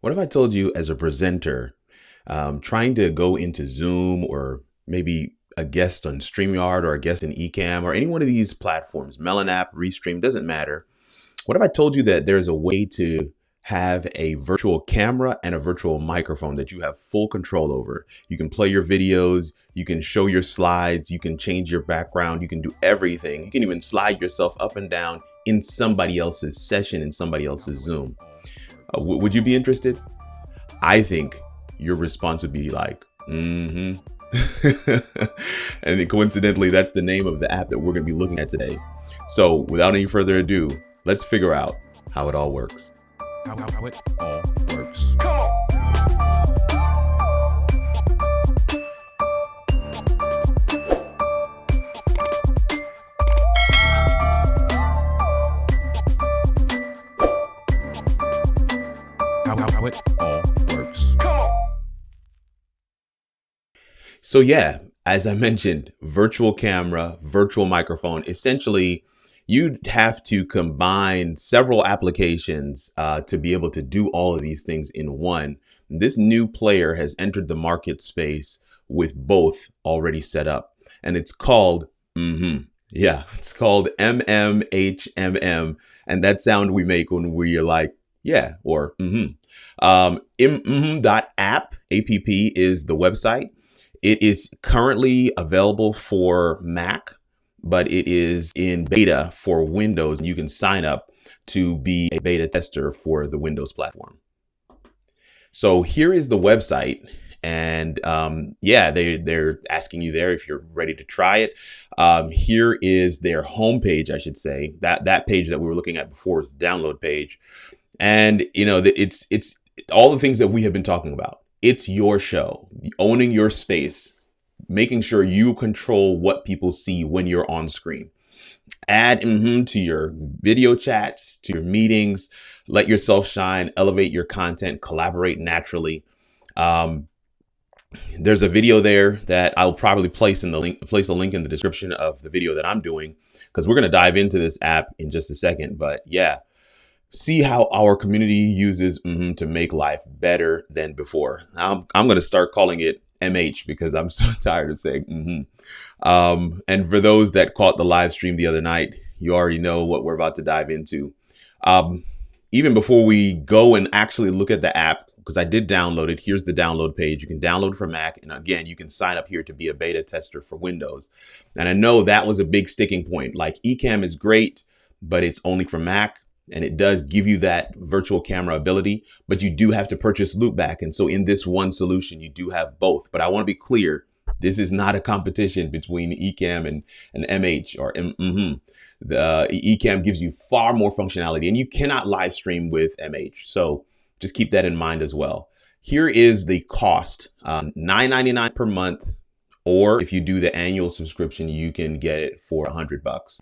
What if I told you as a presenter, trying to go into Zoom or maybe a guest on StreamYard or a guest in Ecamm or any one of these platforms, Melon app, Restream, doesn't matter. What if I told you that there's a way to have a virtual camera and a virtual microphone that you have full control over? You can play your videos, you can show your slides, you can change your background, you can do everything. You can even slide yourself up and down in somebody else's session, in somebody else's Zoom. Would you be interested? I think your response would be like, mm-hmm. And coincidentally, that's the name of the app that we're going to be looking at today. So without any further ado, let's figure out how it all works. How it all works. Come on. How it all works. Come on. So yeah, as I mentioned, virtual camera, virtual microphone, essentially you'd have to combine several applications to be able to do all of these things in one. This new player has entered the market space with both already set up, and it's called, it's called MMHMM, and that sound we make when we're like, yeah, or app is the website. It is currently available for Mac, but it is in beta for Windows, and you can sign up to be a beta tester for the Windows platform. So here is the website, and they're asking you there if you're ready to try it. Here is their homepage, I should say. That page that we were looking at before is the download page, and it's all the things that we have been talking about. It's your show, owning your space, making sure you control what people see when you're on screen. Add to your video chats, to your meetings, let yourself shine, elevate your content, collaborate naturally. There's a video there that I'll probably place a link in the description of the video that I'm doing, because we're going to dive into this app in just a second. But yeah, see how our community uses to make life better than before. I'm going to start calling it MH because I'm so tired of saying and for those that caught the live stream the other night, you already know what we're about to dive into. Even before we go and actually look at the app, because I did download it, here's the download page. You can download for Mac. And again, you can sign up here to be a beta tester for Windows. And I know that was a big sticking point. Like, Ecamm is great, but it's only for Mac. And it does give you that virtual camera ability, but you do have to purchase loopback. And so in this one solution, you do have both. But I want to be clear, this is not a competition between Ecamm and MH or The Ecamm gives you far more functionality, and you cannot live stream with MH. So just keep that in mind as well. Here is the cost, $9.99 per month, or if you do the annual subscription, you can get it for $100.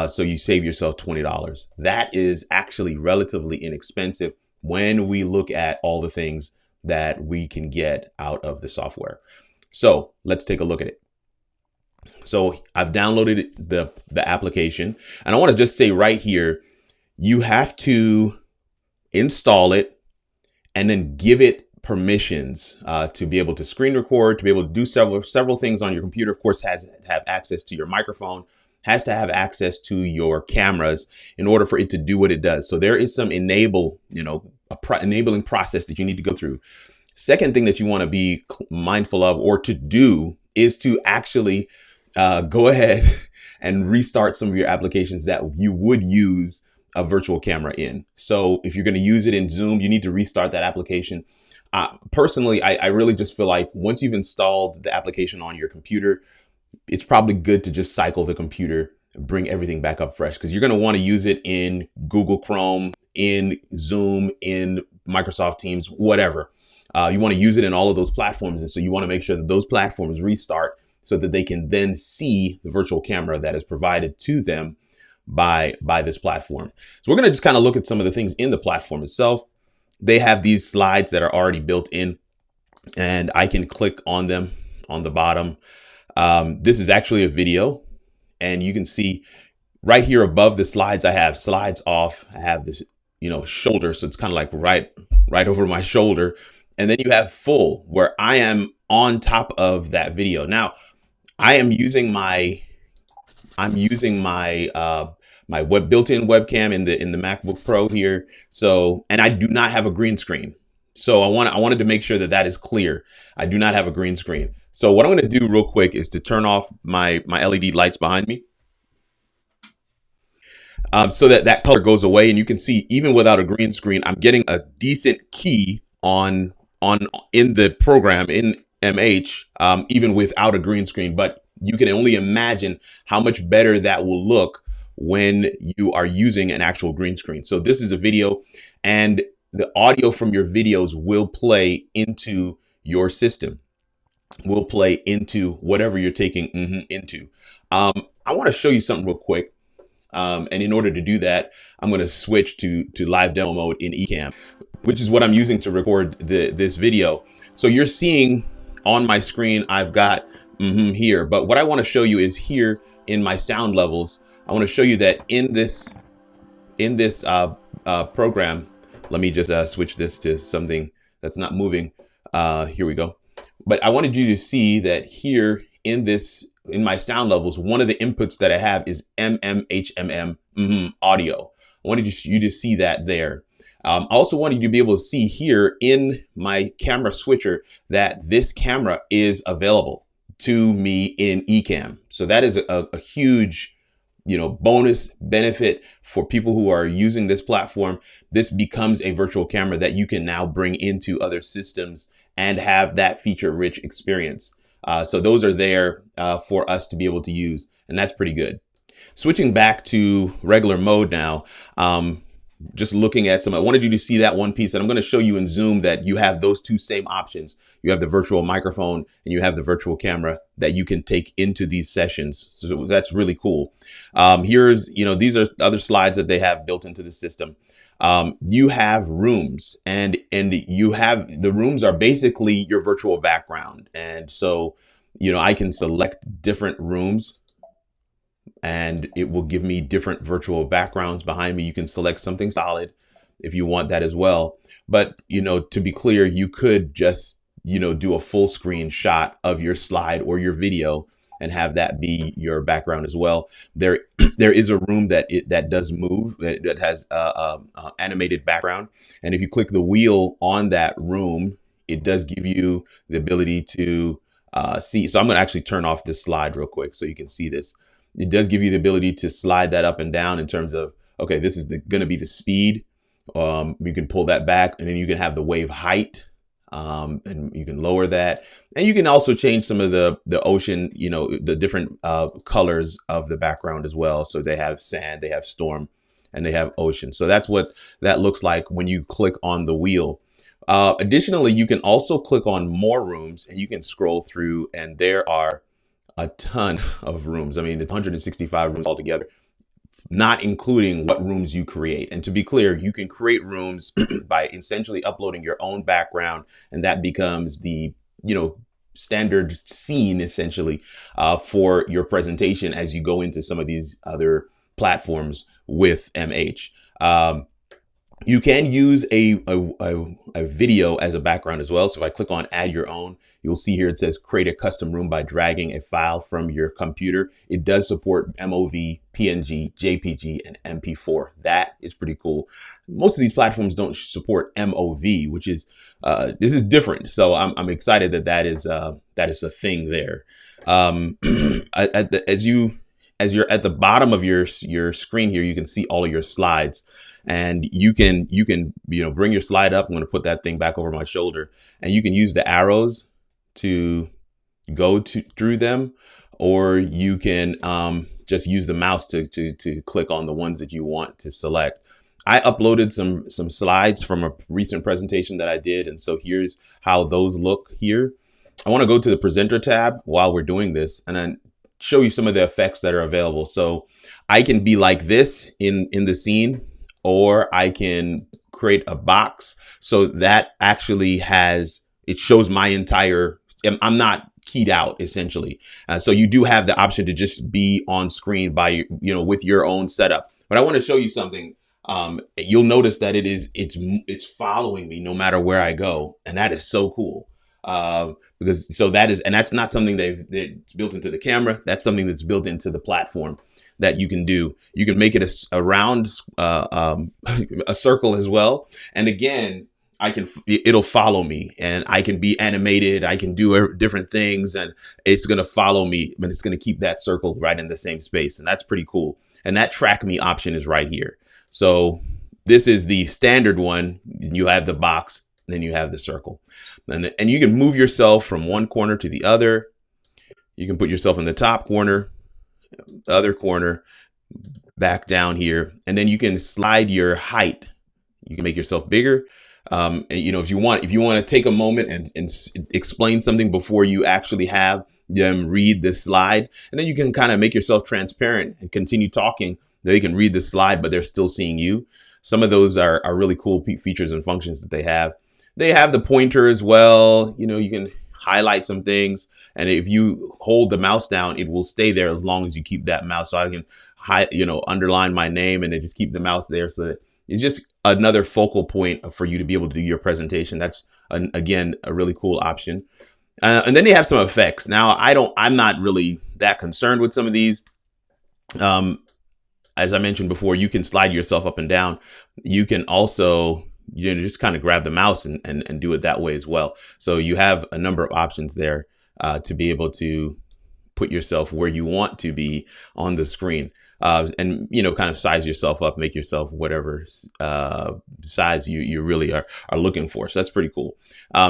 So you save yourself $20. That is actually relatively inexpensive when we look at all the things that we can get out of the software. So let's take a look at it. So I've downloaded the application, and I want to just say right here, you have to install it and then give it permissions to be able to screen record, to be able to do several things on your computer. Of course, has to have access to your microphone, has to have access to your cameras in order for it to do what it does. So there is some enabling process that you need to go through. Second thing that you want to be mindful of or to do is to actually go ahead and restart some of your applications that you would use a virtual camera in. So if you're going to use it in Zoom, you need to restart that application. Personally, I really just feel like once you've installed the application on your computer, it's probably good to just cycle the computer, bring everything back up fresh, because you're going to want to use it in Google Chrome, in Zoom, in Microsoft Teams, whatever. You want to use it in all of those platforms. And so you want to make sure that those platforms restart so that they can then see the virtual camera that is provided to them by this platform. So we're going to just kind of look at some of the things in the platform itself. They have these slides that are already built in, and I can click on them on the bottom. This is actually a video, and you can see right here above the slides, I have slides off. I have this, shoulder. So it's kind of like right over my shoulder. And then you have full, where I am on top of that video. Now, I am using my my built-in webcam in the MacBook Pro here. So, and I do not have a green screen. So I wanted to make sure that that is clear. I do not have a green screen. So what I'm going to do real quick is to turn off my LED lights behind me, so that color goes away. And you can see, even without a green screen, I'm getting a decent key in the program in MH, even without a green screen. But you can only imagine how much better that will look when you are using an actual green screen. So this is a video, and the audio from your videos will play into your system, will play into whatever you're taking into. I want to show you something real quick. And in order to do that, I'm going to switch to live demo mode in Ecamm, which is what I'm using to record this video. So you're seeing on my screen, I've got here, but what I want to show you is here in my sound levels. I want to show you that in this program, let me just switch this to something that's not moving. Here we go. But I wanted you to see that here in my sound levels, one of the inputs that I have is MMHMM audio. I wanted you to see that there. I also wanted you to be able to see here in my camera switcher that this camera is available to me in Ecamm. So that is a huge, bonus benefit for people who are using this platform. This becomes a virtual camera that you can now bring into other systems and have that feature-rich experience. So those are there for us to be able to use, and that's pretty good. Switching back to regular mode now, just looking at I wanted you to see that one piece, and I'm going to show you in Zoom that you have those two same options. You have the virtual microphone and you have the virtual camera that you can take into these sessions. So that's really cool. These are other slides that they have built into the system. You have rooms, and the rooms are basically your virtual background. And so, I can select different rooms, and it will give me different virtual backgrounds behind me. You can select something solid if you want that as well. But, to be clear, you could just, do a full screen shot of your slide or your video and have that be your background as well. There is a room that does move, that has animated background. And if you click the wheel on that room, it does give you the ability to see. So I'm going to actually turn off this slide real quick so you can see this. It does give you the ability to slide that up and down in terms of, okay, this is going to be the speed. You can pull that back, and then you can have the wave height, and you can lower that. And you can also change some of the ocean, the different colors of the background as well. So they have sand, they have storm, and they have ocean. So that's what that looks like when you click on the wheel. Additionally, you can also click on more rooms, and you can scroll through, and there are a ton of rooms. I mean, it's 165 rooms altogether, not including what rooms you create. And to be clear, you can create rooms by essentially uploading your own background, and that becomes the, standard scene essentially for your presentation as you go into some of these other platforms with MH. You can use a video as a background as well. So if I click on add your own, you'll see here it says create a custom room by dragging a file from your computer. It does support MOV, PNG, JPG, and MP4. That is pretty cool. Most of these platforms don't support MOV, which is this is different. So I'm excited that is a thing there. As you're at the bottom of your screen here, you can see all of your slides. And you can bring your slide up. I'm going to put that thing back over my shoulder, and you can use the arrows to go through them, or you can just use the mouse to click on the ones that you want to select. I uploaded some slides from a recent presentation that I did, and so here's how those look here. I want to go to the presenter tab while we're doing this, and then show you some of the effects that are available. So I can be like this in the scene, or I can create a box. So that actually it shows my entire, I'm not keyed out essentially. So you do have the option to just be on screen by, with your own setup. But I want to show you something. you'll notice that it's following me no matter where I go, and that is so cool. Because that's not something that's built into the camera. That's something that's built into the platform that you can do. You can make it a round, a circle as well. And again, it'll follow me, and I can be animated. I can do different things, and it's going to follow me, but it's going to keep that circle right in the same space. And that's pretty cool. And that track me option is right here. So this is the standard one. You have the box, then you have the circle, and you can move yourself from one corner to the other. You can put yourself in the top corner, the other corner, back down here, and then you can slide your height. You can make yourself bigger. And, if you want to take a moment and explain something before you actually have them read the slide, and then you can kind of make yourself transparent and continue talking. They can read the slide, but they're still seeing you. Some of those are really cool features and functions that they have. They have the pointer as well. You can highlight some things, and if you hold the mouse down, it will stay there as long as you keep that mouse. So I can underline my name and then just keep the mouse there, so that it's just another focal point for you to be able to do your presentation. That's again a really cool option. And then they have some effects. Now I'm not really that concerned with some of these. As I mentioned before, you can slide yourself up and down. You can also just kind of grab the mouse and do it that way as well. So you have a number of options there to be able to put yourself where you want to be on the screen. And kind of size yourself up, make yourself whatever size you really are looking for. So that's pretty cool.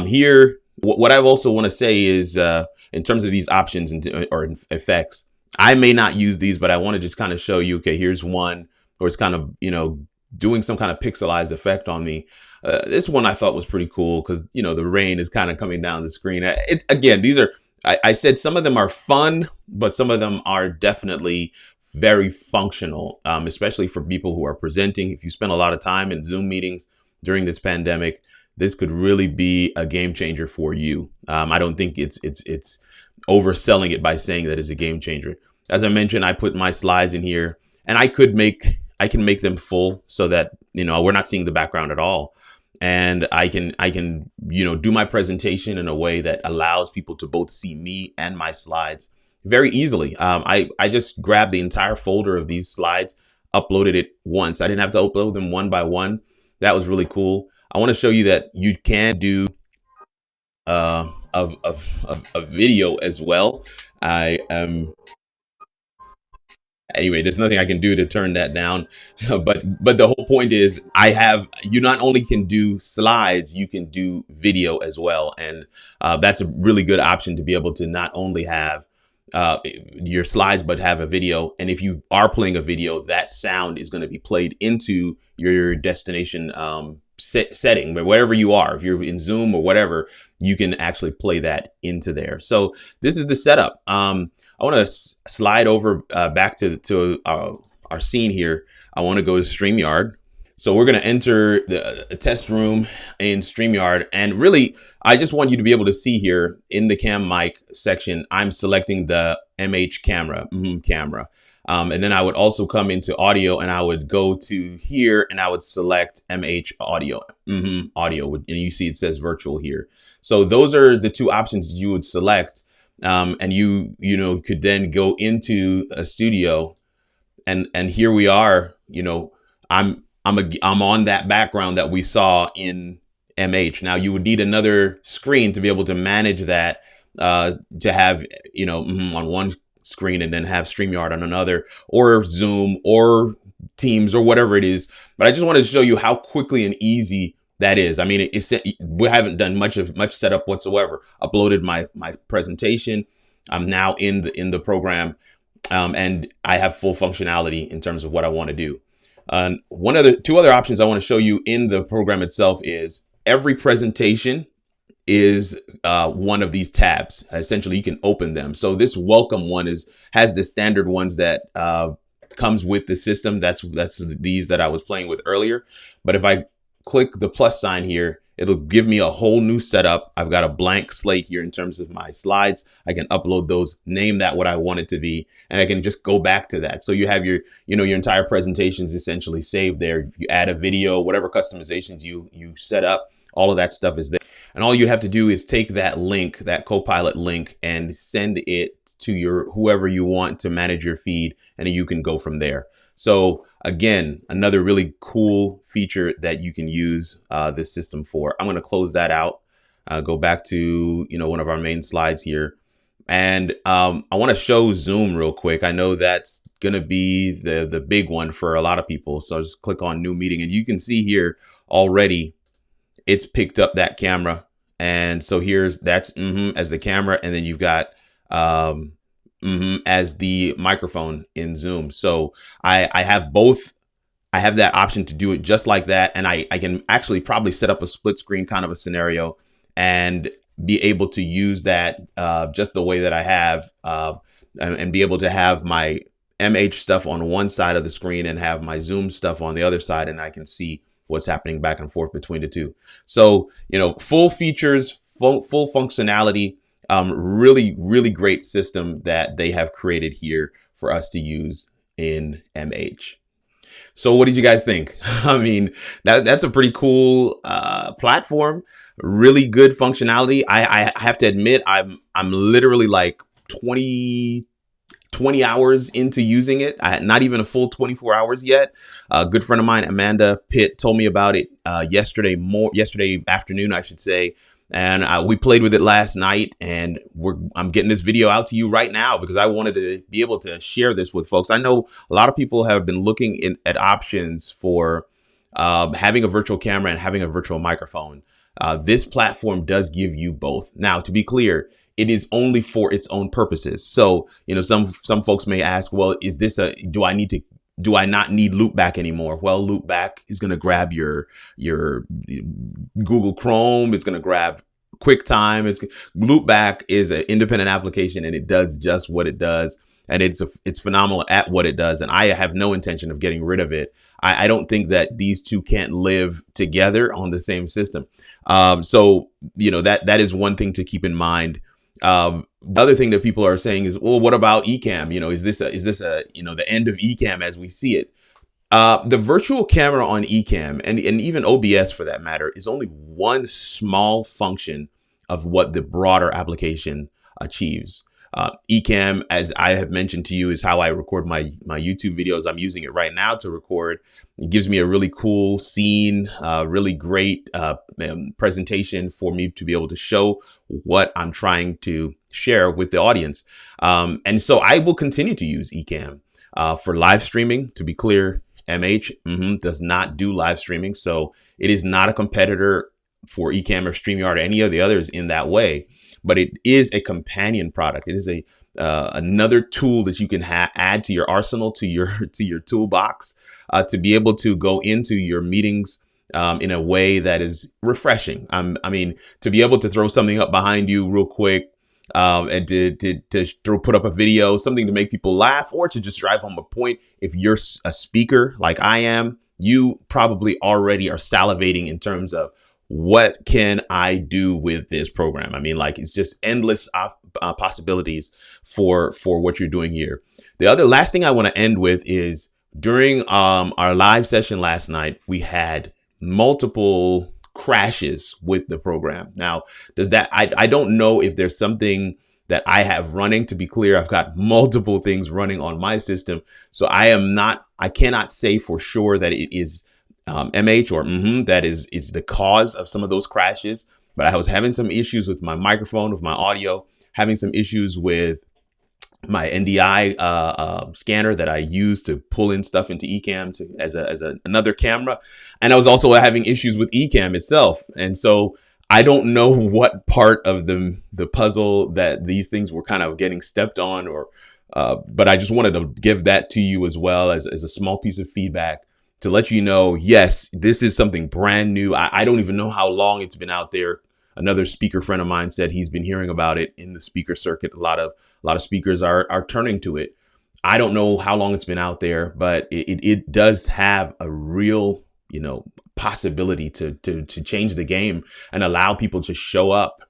Here, what I also want to say is in terms of these options or effects, I may not use these, but I want to just kind of show you, okay, here's one, or it's kind of, doing some kind of pixelized effect on me. This one I thought was pretty cool because, the rain is kind of coming down the screen. Again, these are, I said some of them are fun, but some of them are definitely very functional, especially for people who are presenting. If you spend a lot of time in Zoom meetings during this pandemic, this could really be a game changer for you. I don't think it's overselling it by saying that it's a game changer. As I mentioned, I put my slides in here, and I can make them full so that we're not seeing the background at all, and I can do my presentation in a way that allows people to both see me and my slides very easily. I just grabbed the entire folder of these slides, uploaded it once. I didn't have to upload them one by one. That was really cool. I want to show you that you can do a video as well. Anyway, there's nothing I can do to turn that down, but the whole point is you not only can do slides, you can do video as well. And that's a really good option to be able to not only have your slides, but have a video. And if you are playing a video, that sound is going to be played into your destination setting, but wherever you are, if you're in Zoom or whatever, you can actually play that into there. So this is the setup. I want to slide over back to our scene here. I want to go to StreamYard. So we're going to enter the test room in StreamYard. And really, I just want you to be able to see here in the cam mic section, I'm selecting the MH camera. And then I would also come into audio, and I would go to here and I would select MH audio, audio. And you see it says virtual here. So those are the two options you would select. And you could then go into a studio, and here we are. I'm on that background that we saw in MH. Now you would need another screen to be able to manage that, to have on one screen and then have StreamYard on another, or Zoom or Teams or whatever it is. But I just wanted to show you how quickly and easy that is. I mean, we haven't done much setup whatsoever. Uploaded my presentation. I'm now in the program, and I have full functionality in terms of what I want to do. Two other options I want to show you in the program itself is every presentation is one of these tabs. Essentially, you can open them. So this welcome one has the standard ones that comes with the system. That's these that I was playing with earlier. But if I click the plus sign here, It'll give me a whole new setup. I've got a blank slate here in terms of my slides. I can upload those, name that what I want it to be, and I can just go back to that. So you have your, your entire presentation is essentially saved there. If you add a video, whatever customizations you set up, all of that stuff is there. And all you have to do is take that link, that Copilot link, and send it to your whoever you want to manage your feed, and you can go from there. So again, another really cool feature that you can use this system for. I'm going to close that out, go back to one of our main slides here, and I want to show Zoom real quick. I know that's going to be the big one for a lot of people. So I'll just click on New Meeting, and you can see here already it's picked up that camera. And so that's as the camera, and then you've got as the microphone in Zoom. So I have both. I have that option to do it just like that. And I can actually probably set up a split screen kind of a scenario and be able to use that just the way that I have and be able to have my MH stuff on one side of the screen and have my Zoom stuff on the other side. And I can see what's happening back and forth between the two. So, full features, full functionality, really, really great system that they have created here for us to use in MH. So what did you guys think? I mean, that's a pretty cool platform, really good functionality. I have to admit, I'm literally like 20 hours into using it. Not even a full 24 hours yet. A good friend of mine, Amanda Pitt, told me about it yesterday afternoon, I should say. And we played with it last night, and I'm getting this video out to you right now because I wanted to be able to share this with folks. I know a lot of people have been looking at options for having a virtual camera and having a virtual microphone. This platform does give you both. Now, to be clear, it is only for its own purposes. So, some folks may ask, well, is this do I not need loopback anymore? Well, loopback is going to grab your Google Chrome. It's going to grab QuickTime. Loopback is an independent application, and it does just what it does. And it's phenomenal at what it does. And I have no intention of getting rid of it. I don't think that these two can't live together on the same system. So, that is one thing to keep in mind. The other thing that people are saying is, well, what about Ecamm? Is this the end of Ecamm as we see it? The virtual camera on Ecamm and even OBS for that matter is only one small function of what the broader application achieves. Ecamm, as I have mentioned to you, is how I record my YouTube videos. I'm using it right now to record. It gives me a really cool scene, really great presentation for me to be able to show what I'm trying to share with the audience. And so I will continue to use Ecamm for live streaming. To be clear, MH does not do live streaming. So it is not a competitor for Ecamm or StreamYard or any of the others in that way. But it is a companion product. It is another tool that you can add to your arsenal, to your toolbox, to be able to go into your meetings in a way that is refreshing. I mean, to be able to throw something up behind you real quick and to put up a video, something to make people laugh, or to just drive home a point. If you're a speaker like I am, you probably already are salivating in terms of, what can I do with this program? I mean, like, it's just endless possibilities for what you're doing here. The last thing I want to end with is during our live session last night, we had multiple crashes with the program. Now, I don't know if there's something that I have running. To be clear, I've got multiple things running on my system. So I cannot say for sure that it is MH or that is the cause of some of those crashes. But I was having some issues with my microphone, with my audio, having some issues with my NDI scanner that I use to pull in stuff into Ecamm as another camera. And I was also having issues with Ecamm itself. And so I don't know what part of the puzzle that these things were kind of getting stepped on, but I just wanted to give that to you as well as a small piece of feedback, to let you know, yes, this is something brand new. I don't even know how long it's been out there. Another speaker friend of mine said he's been hearing about it in the speaker circuit. A lot of speakers are turning to it. I don't know how long it's been out there, but it does have a real possibility to change the game and allow people to show up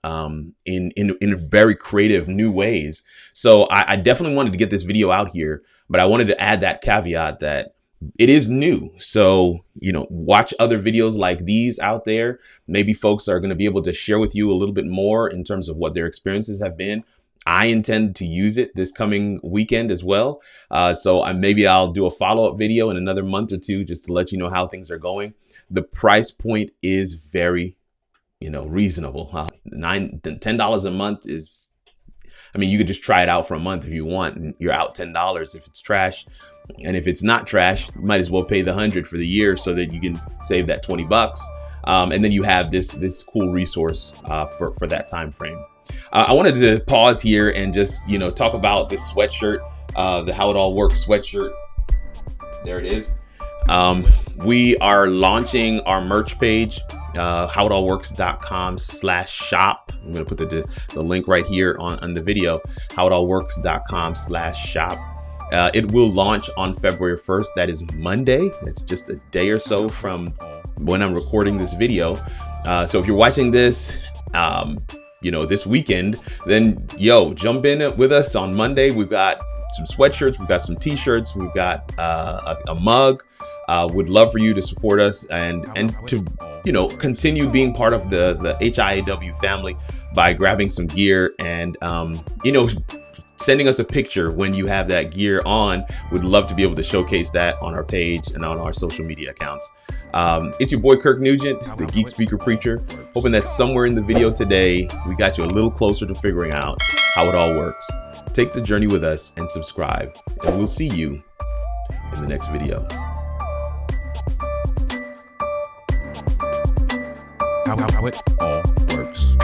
in very creative new ways. So I definitely wanted to get this video out here, but I wanted to add that caveat that it is new. So, watch other videos like these out there. Maybe folks are going to be able to share with you a little bit more in terms of what their experiences have been. I intend to use it this coming weekend as well. So maybe I'll do a follow-up video in another month or two just to let you know how things are going. The price point is very, reasonable. $10 a month is, you could just try it out for a month if you want, and you're out $10 if it's trash. And if it's not trash, you might as well pay the $100 for the year so that you can save that $20. And then you have this cool resource for that time frame. I wanted to pause here and just, talk about this sweatshirt, the How It All Works sweatshirt. There it is. We are launching our merch page, howitallworks.com/shop. I'm going to put the link right here on the video, howitallworks.com/shop. It will launch on February 1st. That is Monday. It's just a day or so from when I'm recording this video. So if you're watching this, this weekend, then jump in with us on Monday. We've got some sweatshirts, we've got some t-shirts, we've got a mug. Would love for you to support us and to continue being part of the HIAW family by grabbing some gear and sending us a picture when you have that gear on. Would love to be able to showcase that on our page and on our social media accounts. It's your boy Kirk Nugent, the Geek Speaker Preacher, hoping that somewhere in the video today we got you a little closer to figuring out how it all works. Take the journey with us and subscribe, and we'll see you in the next video. How it all works.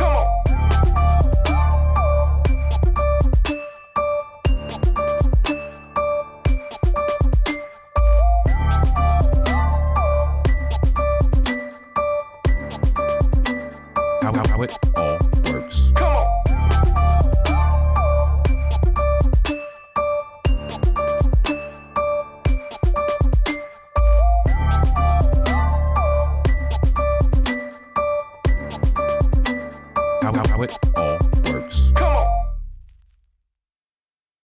Come on. How it all works. Come on. How it all